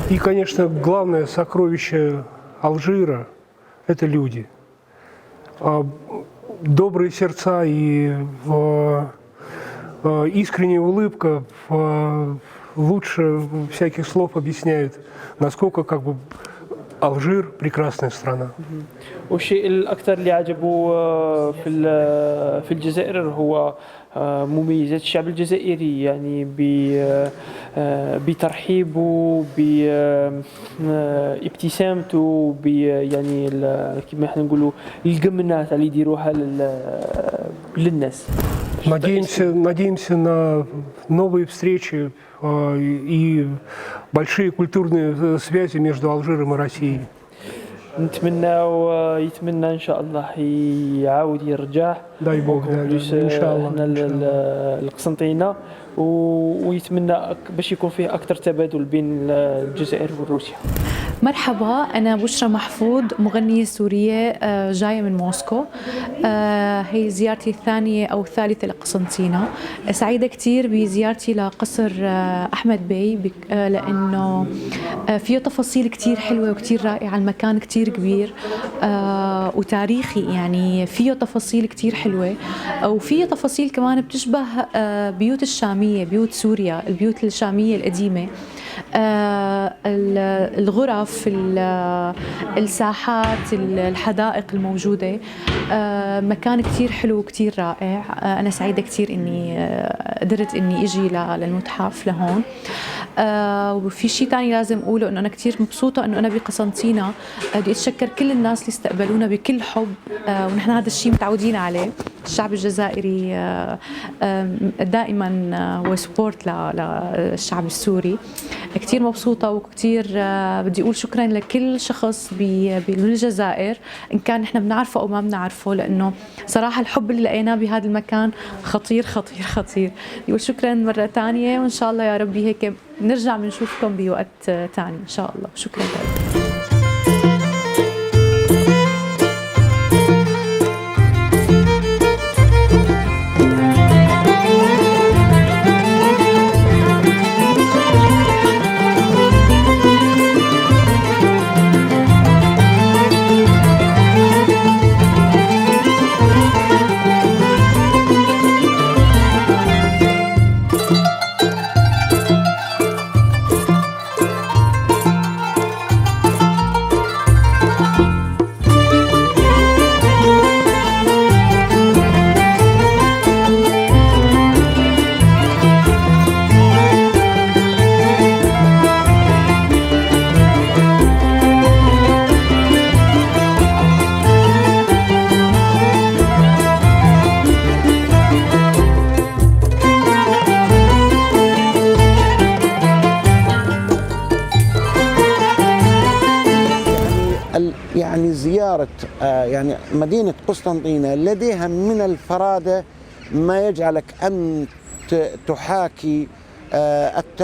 И, конечно, главное сокровище Алжира – это люди. Добрые сердца и искренняя улыбка лучше всяких слов объясняют, насколько Алжир – прекрасная страна. والشيء الأكثر اللي عجبه في الجزائر هو مميزات الشعب الجزائري، يعني بترحيبه، بابتسامته، يعني كما احنا نقولوا الجمنات اللي يديروها للناس. Надеемся на новые встречи и большие культурные связи между Алжиром и Россией. يتمنى ان شاء الله يعاود يرجع дай Бог ان شاء الله القسنطينة، ويتمنى باش يكون فيه اكثر تبادل بين الجزائر وروسيا. مرحبا، أنا بشرى محفوظ، مغنية سورية جاية من موسكو. هي زيارتي الثانية أو الثالثة لقسنطينة. سعيدة كتير بزيارتي لقصر أحمد بي لأنه فيه تفاصيل كتير حلوة وكتير رائعة. المكان كتير كبير وتاريخي، يعني فيه تفاصيل كتير حلوة، وفيه تفاصيل كمان بتشبه بيوت الشامية، بيوت سوريا، البيوت الشامية القديمة. الغرف، الساحات، الحدائق الموجودة، مكان كتير حلو وكتير رائع. أنا سعيدة كتير إني قدرت إني إجي للمتحف لهون. وفي شيء تاني لازم أقوله، إنه أنا كتير مبسوطة إنه أنا بقسنطينة. بدي أتشكر كل الناس اللي استقبلونا بكل حب، ونحن هذا الشيء متعودين عليه. الشعب الجزائري دائما هو سبورت للشعب السوري. كتير مبسوطة وكتير بدي أقول شكرا لكل شخص بالجزائر، إن كان نحن بنعرفه أو ما بنعرفه، لأنه صراحة الحب اللي لقيناه بهذا المكان خطير خطير خطير. يقول شكرا مرة تانية، وإن شاء الله يا ربي هيك نرجع بنشوفكم بوقت تاني إن شاء الله. شكرا لكم. يعني زيارة يعني مدينة قسطنطينة لديها من الفرادة ما يجعلك أن تحاكي التاريخ